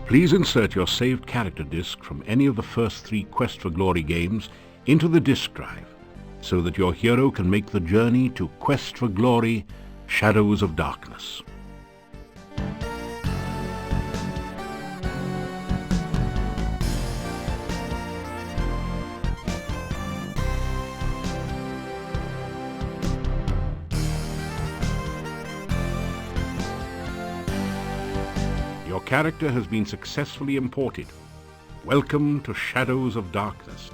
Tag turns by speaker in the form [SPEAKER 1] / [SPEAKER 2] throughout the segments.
[SPEAKER 1] Please insert your saved character disc from any of the first 3 Quest for Glory games into the disk drive, so that your hero can make the journey to Quest for Glory, Shadows of Darkness. Your character has been successfully imported. Welcome to Shadows of Darkness.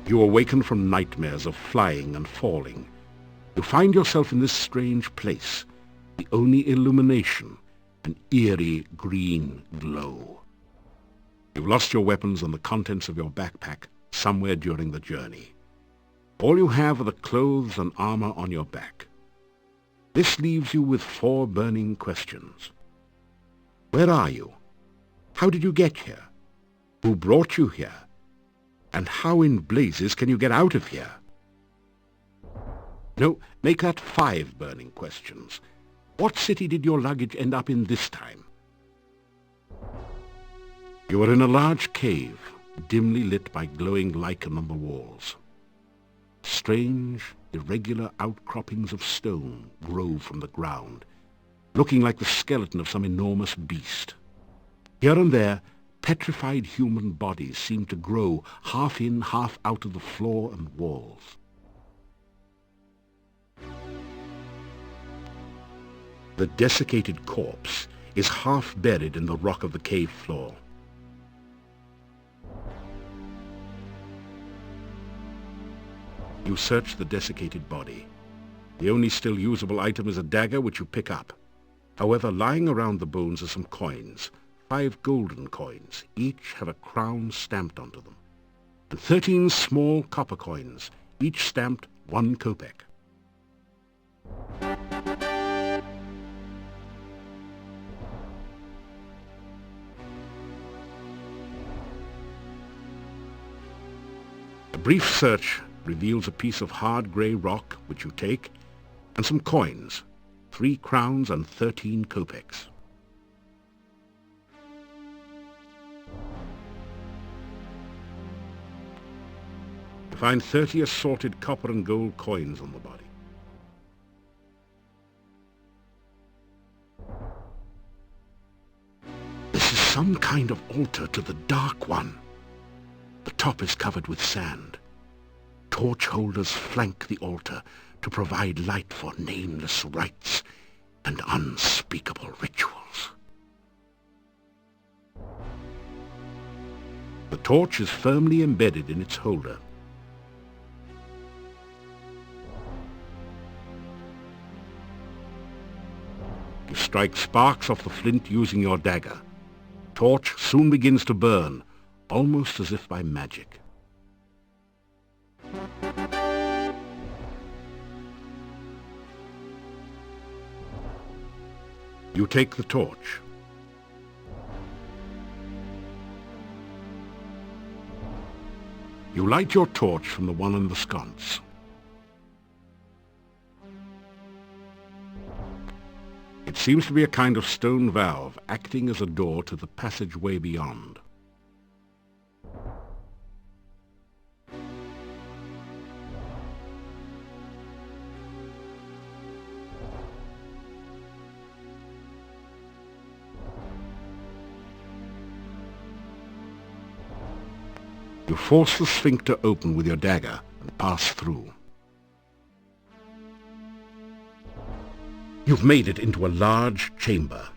[SPEAKER 1] You awaken from nightmares of flying and falling. You find yourself in this strange place, the only illumination, an eerie green glow. You've lost your weapons and the contents of your backpack somewhere during the journey. All you have are the clothes and armor on your back. This leaves you with 4 burning questions. Where are you? How did you get here? Who brought you here? And how in blazes can you get out of here? No, make that 5 burning questions. What city did your luggage end up in this time? You are in a large cave, dimly lit by glowing lichen on the walls. Strange, irregular outcroppings of stone grow from the ground, looking like the skeleton of some enormous beast. Here and there, petrified human bodies seem to grow half in, half out of the floor and walls. The desiccated corpse is half buried in the rock of the cave floor. You search the desiccated body. The only still usable item is a dagger, which you pick up. However, lying around the bones are some coins. 5 golden coins, each have a crown stamped onto them, and 13 small copper coins, each stamped 1 kopeck. A brief search reveals a piece of hard grey rock, which you take, and some coins, 3 crowns and 13 kopecks. Find 30 assorted copper and gold coins on the body. This is some kind of altar to the Dark One. The top is covered with sand. Torch holders flank the altar to provide light for nameless rites and unspeakable rituals. The torch is firmly embedded in its holder. You strike sparks off the flint using your dagger. Torch soon begins to burn, almost as if by magic. You take the torch. You light your torch from the one in the sconce. It seems to be a kind of stone valve, acting as a door to the passageway beyond. You force the sphincter open with your dagger and pass through. You've made it into a large chamber.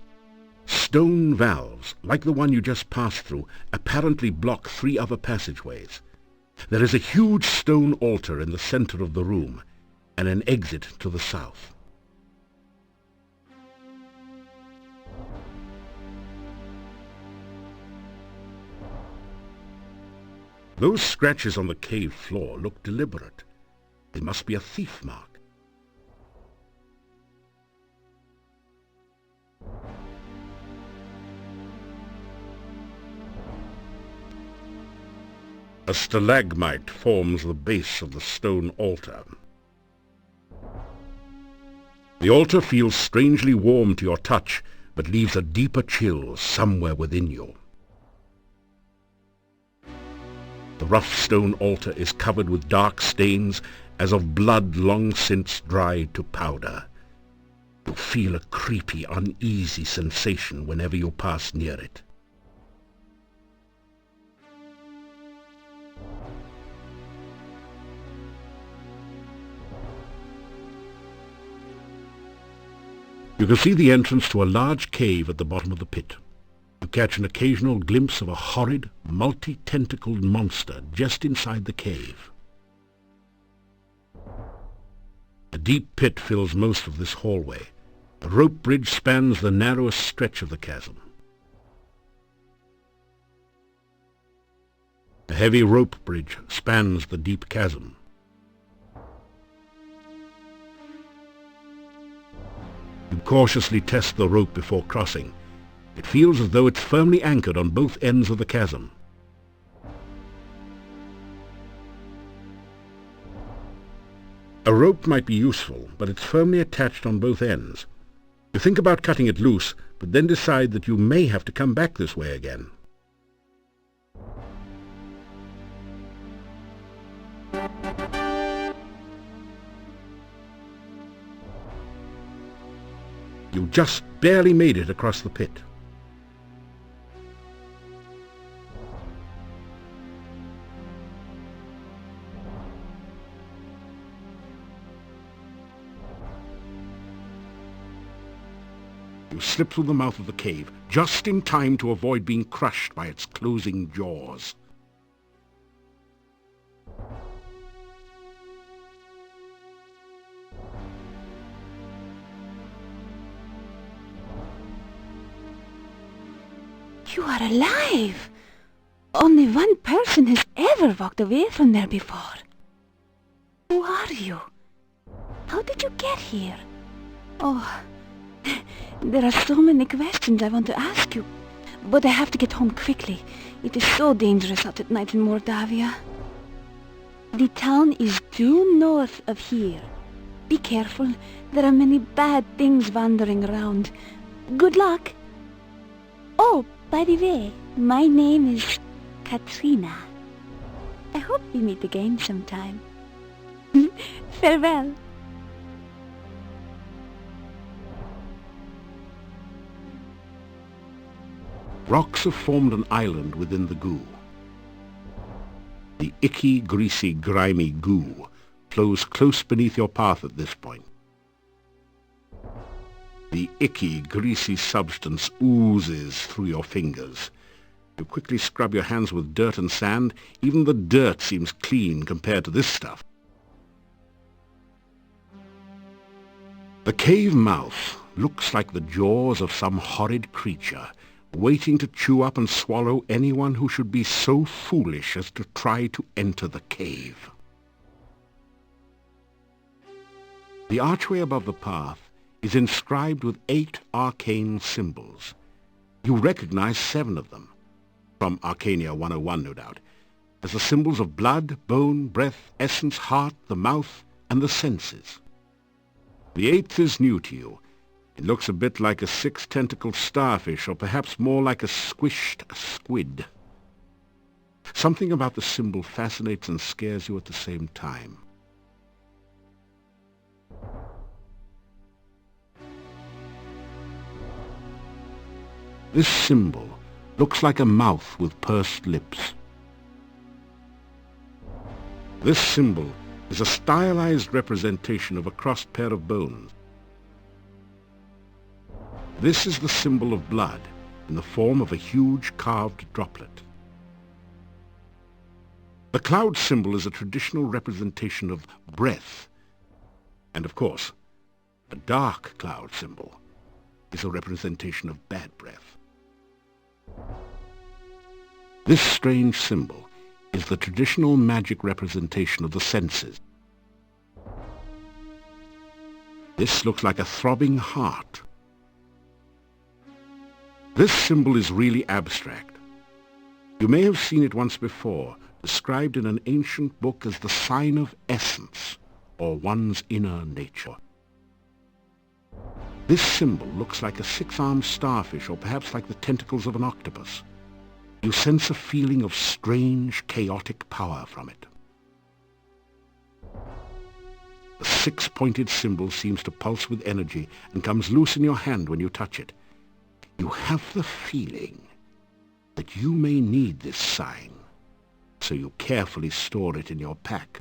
[SPEAKER 1] Stone valves, like the one you just passed through, apparently block 3 other passageways. There is a huge stone altar in the center of the room, and an exit to the south. Those scratches on the cave floor look deliberate. They must be a thief mark. A stalagmite forms the base of the stone altar. The altar feels strangely warm to your touch, but leaves a deeper chill somewhere within you. The rough stone altar is covered with dark stains, as of blood long since dried to powder. You feel a creepy, uneasy sensation whenever you pass near it. You can see the entrance to a large cave at the bottom of the pit. You catch an occasional glimpse of a horrid, multi-tentacled monster just inside the cave. A deep pit fills most of this hallway. A rope bridge spans the narrowest stretch of the chasm. A heavy rope bridge spans the deep chasm. You cautiously test the rope before crossing. It feels as though it's firmly anchored on both ends of the chasm. A rope might be useful, but it's firmly attached on both ends. You think about cutting it loose, but then decide that you may have to come back this way again. You just barely made it across the pit. You slip through the mouth of the cave, just in time to avoid being crushed by its closing jaws.
[SPEAKER 2] You are alive! Only one person has ever walked away from there before. Who are you? How did you get here? Oh, there are so many questions I want to ask you, but I have to get home quickly. It is so dangerous out at night in Mordavia. The town is due north of here. Be careful, there are many bad things wandering around. Good luck! Oh, by the way, my name is Katrina. I hope we meet again sometime. Farewell.
[SPEAKER 1] Rocks have formed an island within the goo. The icky, greasy, grimy goo flows close beneath your path at this point. The icky, greasy substance oozes through your fingers. You quickly scrub your hands with dirt and sand. Even the dirt seems clean compared to this stuff. The cave mouth looks like the jaws of some horrid creature, waiting to chew up and swallow anyone who should be so foolish as to try to enter the cave. The archway above the path is inscribed with 8 arcane symbols. You recognize 7 of them, from Arcania 101 no doubt, as the symbols of blood, bone, breath, essence, heart, the mouth, and the senses. The 8th is new to you. It looks a bit like a 6-tentacled starfish, or perhaps more like a squished squid. Something about the symbol fascinates and scares you at the same time. This symbol looks like a mouth with pursed lips. This symbol is a stylized representation of a crossed pair of bones. This is the symbol of blood in the form of a huge carved droplet. The cloud symbol is a traditional representation of breath. And of course, a dark cloud symbol is a representation of bad breath. This strange symbol is the traditional magic representation of the senses. This looks like a throbbing heart. This symbol is really abstract. You may have seen it once before, described in an ancient book as the sign of essence, or one's inner nature. This symbol looks like a six-armed starfish, or perhaps like the tentacles of an octopus. You sense a feeling of strange, chaotic power from it. The six-pointed symbol seems to pulse with energy and comes loose in your hand when you touch it. You have the feeling that you may need this sign, so you carefully store it in your pack.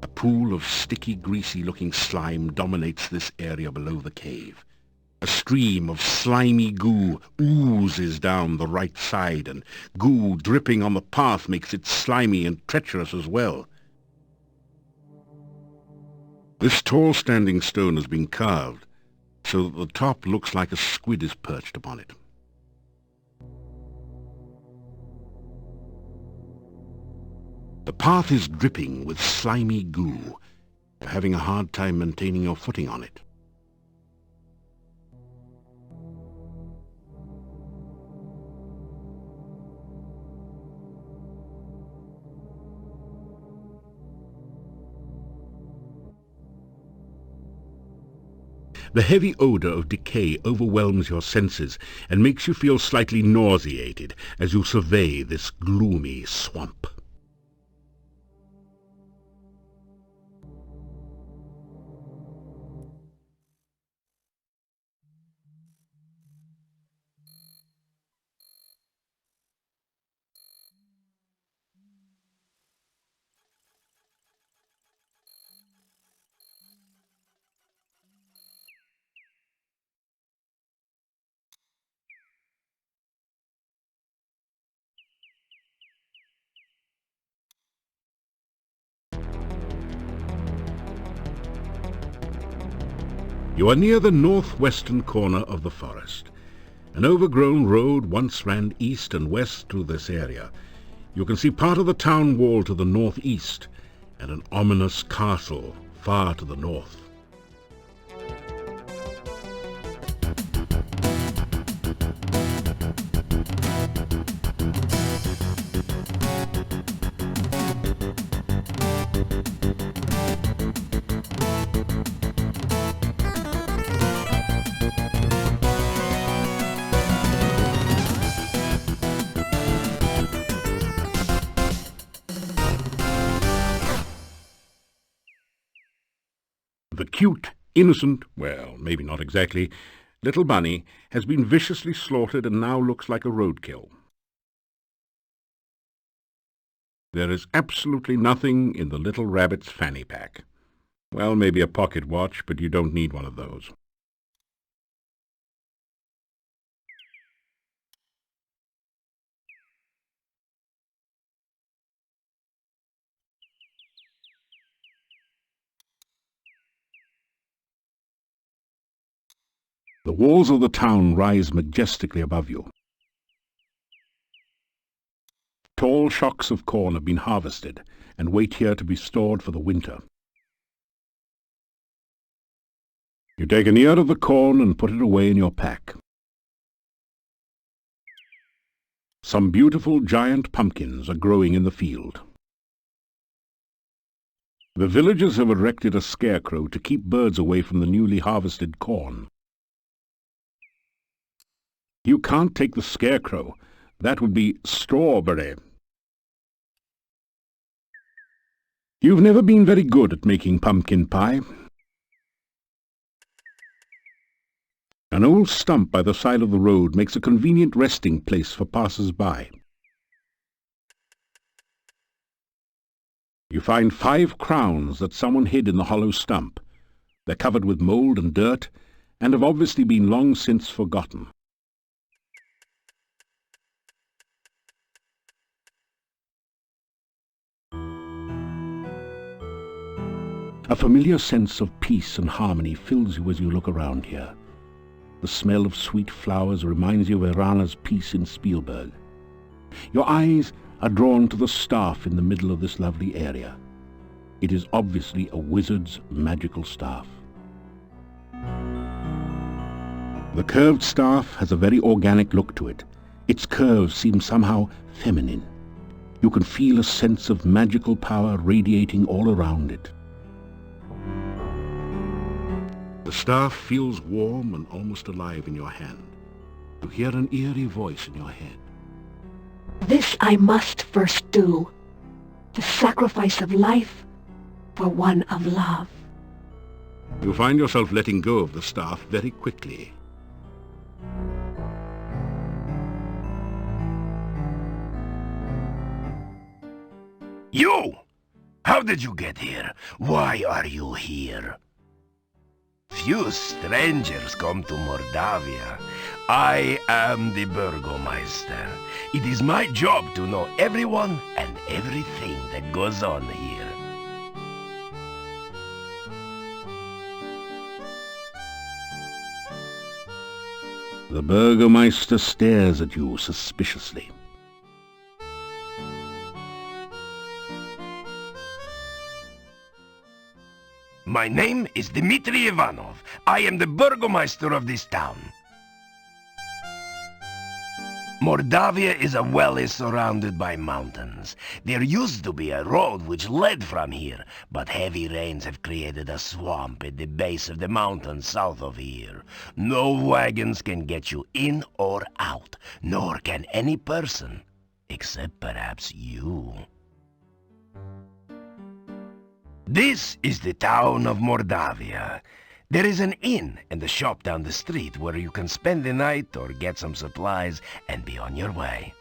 [SPEAKER 1] A pool of sticky, greasy-looking slime dominates this area below the cave. A stream of slimy goo oozes down the right side, and goo dripping on the path makes it slimy and treacherous as well. This tall standing stone has been carved so that the top looks like a squid is perched upon it. The path is dripping with slimy goo. You're having a hard time maintaining your footing on it. The heavy odor of decay overwhelms your senses and makes you feel slightly nauseated as you survey this gloomy swamp. You are near the northwestern corner of the forest. An overgrown road once ran east and west through this area. You can see part of the town wall to the northeast and an ominous castle far to the north. The cute, innocent, well, maybe not exactly, little bunny has been viciously slaughtered and now looks like a roadkill. There is absolutely nothing in the little rabbit's fanny pack. Well, maybe a pocket watch, but you don't need one of those. The walls of the town rise majestically above you. Tall shocks of corn have been harvested and wait here to be stored for the winter. You take an ear of the corn and put it away in your pack. Some beautiful giant pumpkins are growing in the field. The villagers have erected a scarecrow to keep birds away from the newly harvested corn. You can't take the scarecrow. That would be strawberry. You've never been very good at making pumpkin pie. An old stump by the side of the road makes a convenient resting place for passers-by. You find 5 crowns that someone hid in the hollow stump. They're covered with mold and dirt, and have obviously been long since forgotten. A familiar sense of peace and harmony fills you as you look around here. The smell of sweet flowers reminds you of Irana's piece in Spielberg. Your eyes are drawn to the staff in the middle of this lovely area. It is obviously a wizard's magical staff. The curved staff has a very organic look to it. Its curves seem somehow feminine. You can feel a sense of magical power radiating all around it. The staff feels warm and almost alive in your hand. You hear an eerie voice in your head.
[SPEAKER 3] This I must first do. The sacrifice of life for one of love.
[SPEAKER 1] You find yourself letting go of the staff very quickly.
[SPEAKER 4] You! How did you get here? Why are you here? Few strangers come to Mordavia. I am the Burgomeister. It is my job to know everyone and everything that goes on here.
[SPEAKER 1] The Burgomeister stares at you suspiciously.
[SPEAKER 4] My name is Dmitri Ivanov. I am the Burgomeister of this town. Mordavia is a valley surrounded by mountains. There used to be a road which led from here, but heavy rains have created a swamp at the base of the mountain south of here. No wagons can get you in or out, nor can any person, except perhaps you. This is the town of Mordavia. There is an inn and a shop down the street where you can spend the night or get some supplies and be on your way.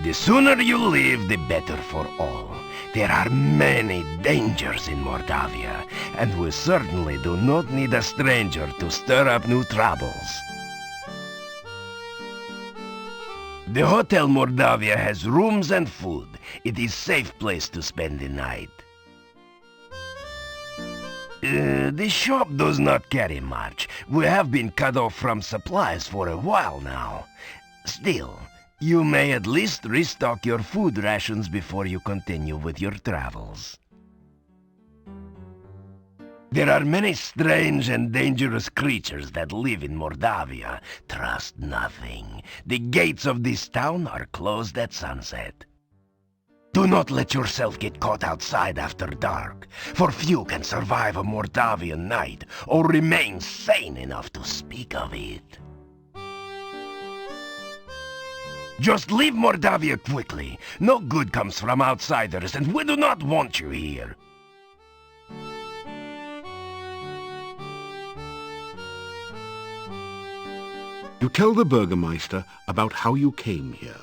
[SPEAKER 4] The sooner you leave, the better for all. There are many dangers in Mordavia, and we certainly do not need a stranger to stir up new troubles. The Hotel Mordavia has rooms and food. It is a safe place to spend the night. The shop does not carry much. We have been cut off from supplies for a while now. Still, you may at least restock your food rations before you continue with your travels. There are many strange and dangerous creatures that live in Mordavia. Trust nothing. The gates of this town are closed at sunset. Do not let yourself get caught outside after dark, for few can survive a Mordavian night or remain sane enough to speak of it. Just leave Mordavia quickly. No good comes from outsiders, and we do not want you here.
[SPEAKER 1] You tell the Burgomeister about how you came here.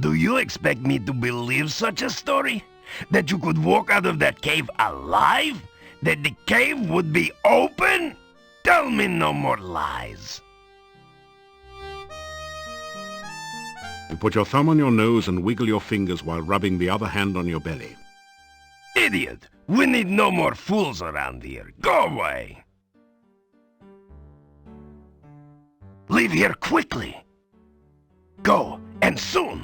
[SPEAKER 4] Do you expect me to believe such a story? That you could walk out of that cave alive? That the cave would be open? Tell me no more lies.
[SPEAKER 1] You put your thumb on your nose and wiggle your fingers while rubbing the other hand on your belly.
[SPEAKER 4] Idiot! We need no more fools around here. Go away! Leave here quickly. Go, and soon.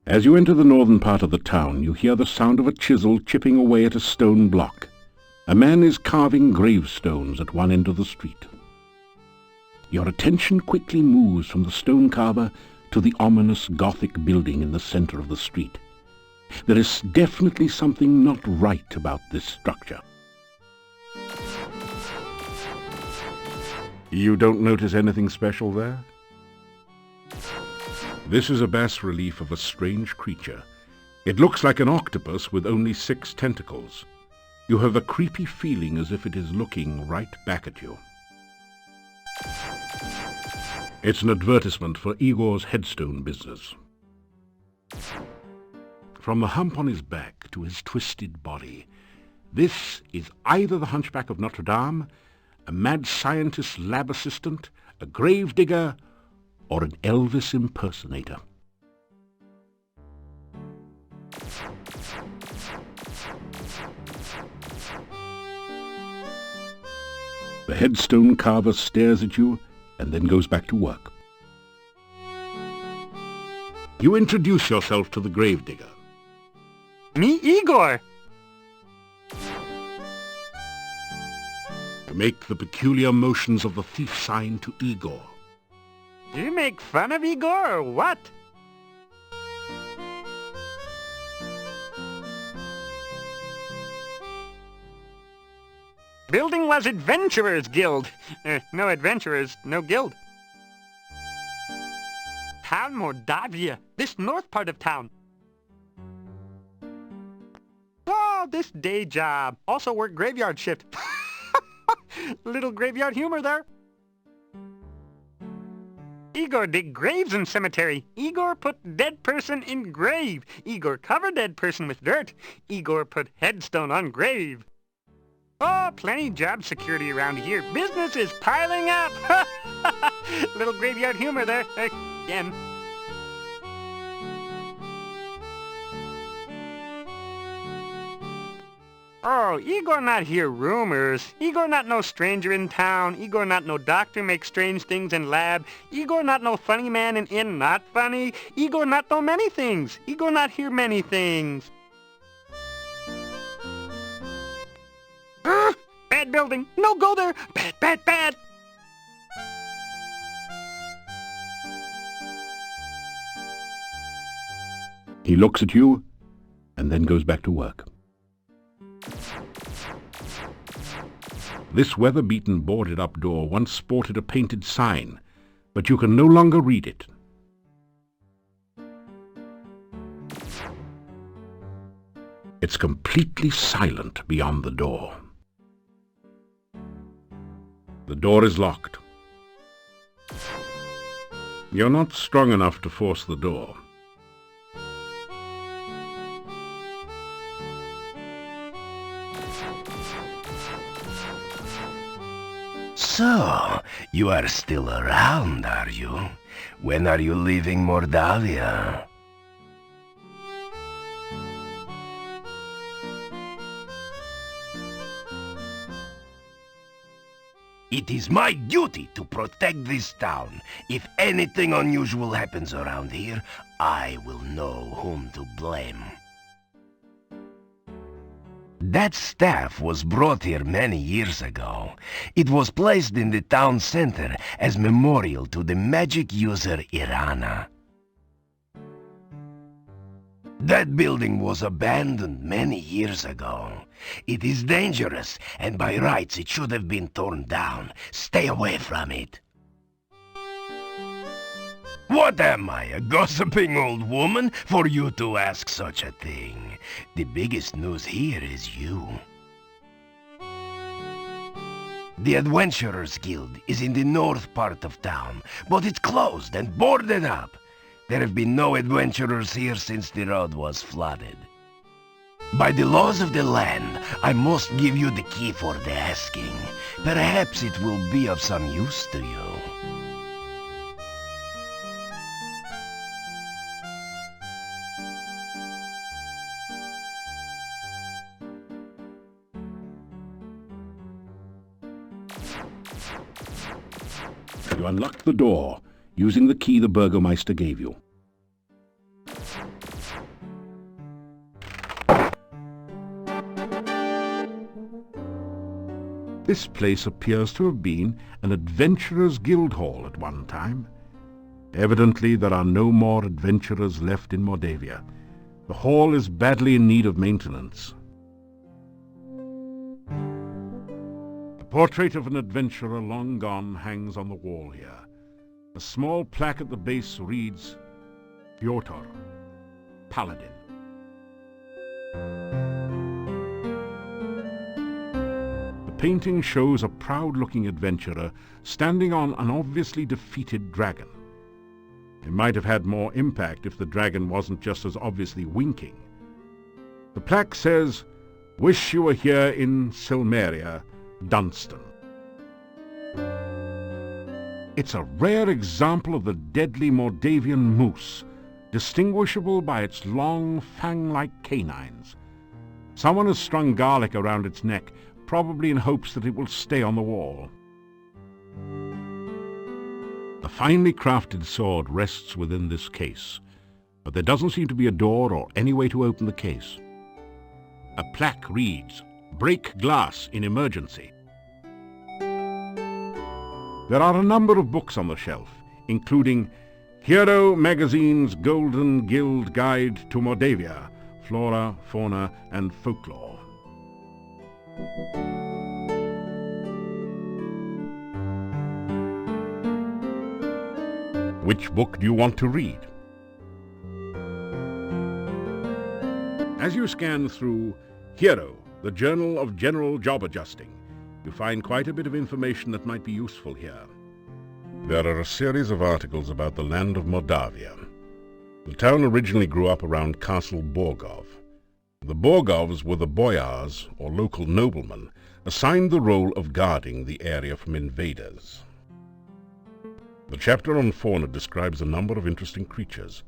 [SPEAKER 1] As you enter the northern part of the town, you hear the sound of a chisel chipping away at a stone block. A man is carving gravestones at one end of the street. Your attention quickly moves from the stone carver to the ominous Gothic building in the center of the street. There is definitely something not right about this structure. You don't notice anything special there? This is a bas-relief of a strange creature. It looks like an octopus with only 6 tentacles. You have a creepy feeling as if it is looking right back at you. It's an advertisement for Igor's headstone business. From the hump on his back to his twisted body, this is either the Hunchback of Notre Dame, a mad scientist's lab assistant, a gravedigger, or an Elvis impersonator. The headstone carver stares at you and then goes back to work. You introduce yourself to the gravedigger.
[SPEAKER 5] Me, Igor.
[SPEAKER 1] You make the peculiar motions of the thief sign to Igor.
[SPEAKER 5] You make fun of Igor or what? Building was Adventurers Guild. No adventurers, no guild. Town Mordavia, this north part of town. Oh, this day job. Also work graveyard shift. Little graveyard humor there. Igor dig graves in cemetery. Igor put dead person in grave. Igor cover dead person with dirt. Igor put headstone on grave. Oh, plenty job security around here. Business is piling up. Little graveyard humor there. Again. Oh, Igor not hear rumors. Igor not no stranger in town. Igor not no doctor make strange things in lab. Igor not no funny man in inn not funny. Igor not know many things. Igor not hear many things. Bad building. No go there. Bad, bad, bad.
[SPEAKER 1] He looks at you and then goes back to work. This weather-beaten boarded-up door once sported a painted sign, but you can no longer read it. It's completely silent beyond the door. The door is locked. You're not strong enough to force the door.
[SPEAKER 4] So, you are still around, are you? When are you leaving Mordavia? It is my duty to protect this town. If anything unusual happens around here, I will know whom to blame. That staff was brought here many years ago. It was placed in the town center as memorial to the magic user Irana. That building was abandoned many years ago. It is dangerous, and by rights it should have been torn down. Stay away from it. What am I, a gossiping old woman, for you to ask such a thing? The biggest news here is you. The Adventurers Guild is in the north part of town, but it's closed and boarded up. There have been no adventurers here since the road was flooded. By the laws of the land, I must give you the key for the asking. Perhaps it will be of some use to you.
[SPEAKER 1] You unlock the door using the key the Burgomeister gave you. This place appears to have been an Adventurers Guild Hall at one time. Evidently there are no more adventurers left in Mordavia. The hall is badly in need of maintenance. A portrait of an adventurer long gone hangs on the wall here. A small plaque at the base reads, Piotr, Paladin. The painting shows a proud-looking adventurer standing on an obviously defeated dragon. It might have had more impact if the dragon wasn't just as obviously winking. The plaque says, "Wish you were here in Silmeria, Dunstan." It's a rare example of the deadly Mordavian moose, distinguishable by its long, fang-like canines. Someone has strung garlic around its neck, probably in hopes that it will stay on the wall. The finely crafted sword rests within this case, but there doesn't seem to be a door or any way to open the case. A plaque reads, "Break glass in emergency." There are a number of books on the shelf, including Hero Magazine's Golden Guild Guide to Mordavia, Flora, Fauna, and Folklore. Which book do you want to read? As you scan through Hero, the Journal of General Job Adjusting, you find quite a bit of information that might be useful here. There are a series of articles about the land of Mordavia. The town originally grew up around Castle Borgov. The Borgovs were the boyars, or local noblemen, assigned the role of guarding the area from invaders. The chapter on fauna describes a number of interesting creatures.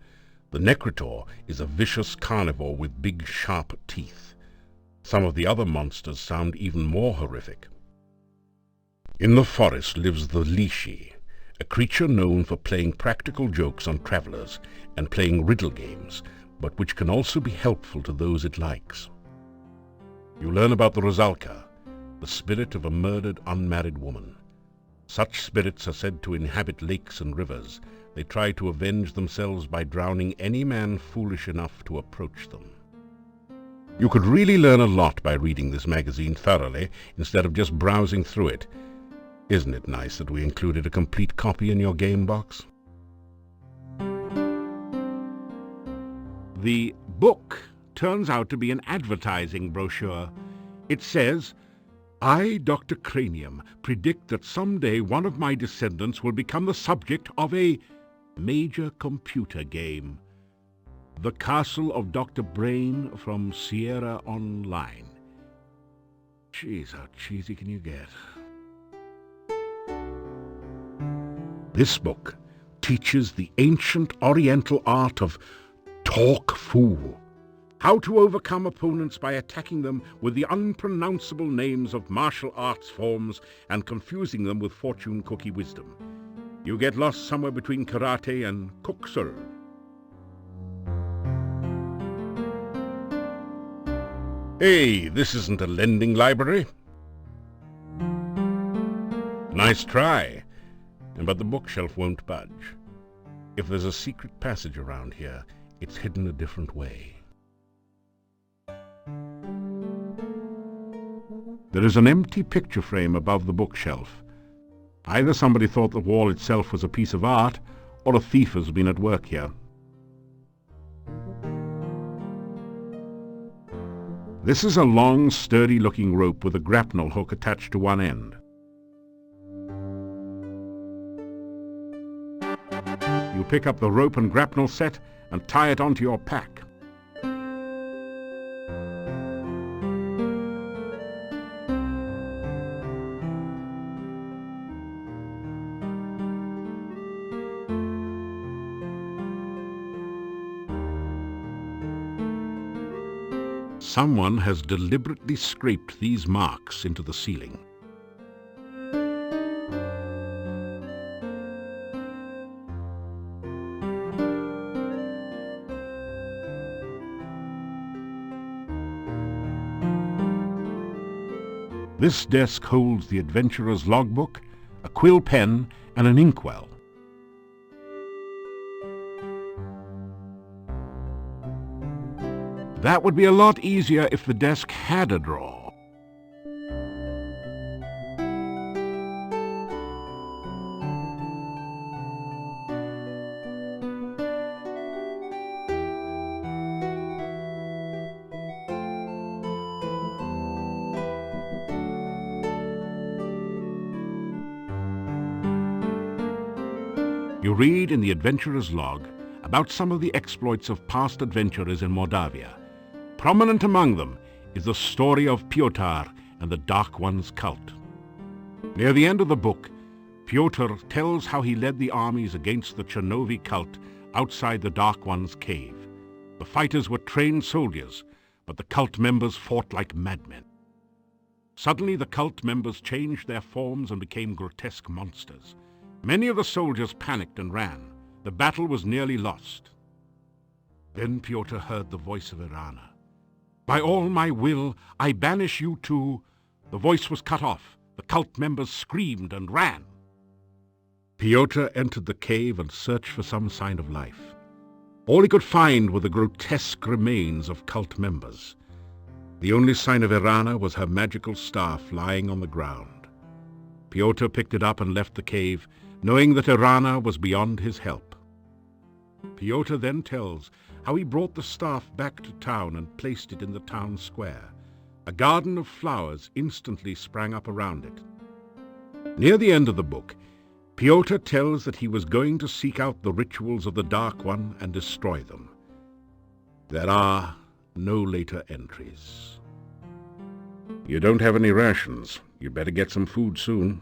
[SPEAKER 1] The Necritor is a vicious carnivore with big, sharp teeth. Some of the other monsters sound even more horrific. In the forest lives the Lishi, a creature known for playing practical jokes on travelers and playing riddle games, but which can also be helpful to those it likes. You learn about the Rosalka, the spirit of a murdered unmarried woman. Such spirits are said to inhabit lakes and rivers. They try to avenge themselves by drowning any man foolish enough to approach them. You could really learn a lot by reading this magazine thoroughly instead of just browsing through it. Isn't it nice that we included a complete copy in your game box? The book turns out to be an advertising brochure. It says, "I, Dr. Cranium, predict that someday one of my descendants will become the subject of a major computer game. The Castle of Dr. Brain from Sierra Online." Jeez, how cheesy can you get? This book teaches the ancient Oriental art of talk fool, how to overcome opponents by attacking them with the unpronounceable names of martial arts forms and confusing them with fortune cookie wisdom. You get lost somewhere between karate and kuksul. Hey, this isn't a lending library. Nice try. But the bookshelf won't budge. If there's a secret passage around here, it's hidden a different way. There is an empty picture frame above the bookshelf. Either somebody thought the wall itself was a piece of art, or a thief has been at work here. This is a long, sturdy-looking rope with a grapnel hook attached to one end. You pick up the rope and grapnel set and tie it onto your pack. Someone has deliberately scraped these marks into the ceiling. This desk holds the adventurer's logbook, a quill pen, and an inkwell. That would be a lot easier if the desk had a drawer. You read in the adventurer's log about some of the exploits of past adventurers in Mordavia. Prominent among them is the story of Pyotr and the Dark One's cult. Near the end of the book, Pyotr tells how he led the armies against the Chernovi cult outside the Dark One's cave. The fighters were trained soldiers, but the cult members fought like madmen. Suddenly the cult members changed their forms and became grotesque monsters. Many of the soldiers panicked and ran. The battle was nearly lost. Then Pyotr heard the voice of Irana. "By all my will, I banish you too." The voice was cut off. The cult members screamed and ran. Pyotr entered the cave and searched for some sign of life. All he could find were the grotesque remains of cult members. The only sign of Irana was her magical staff lying on the ground. Pyotr picked it up and left the cave, knowing that Irana was beyond his help. Pyotr then tells how he brought the staff back to town and placed it in the town square. A garden of flowers instantly sprang up around it. Near the end of the book, Pyotr tells that he was going to seek out the rituals of the Dark One and destroy them. There are no later entries. You don't have any rations. You better get some food soon.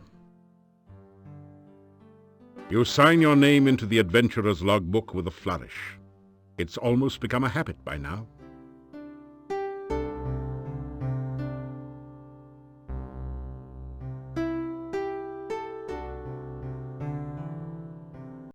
[SPEAKER 1] You sign your name into the adventurer's logbook with a flourish. It's almost become a habit by now.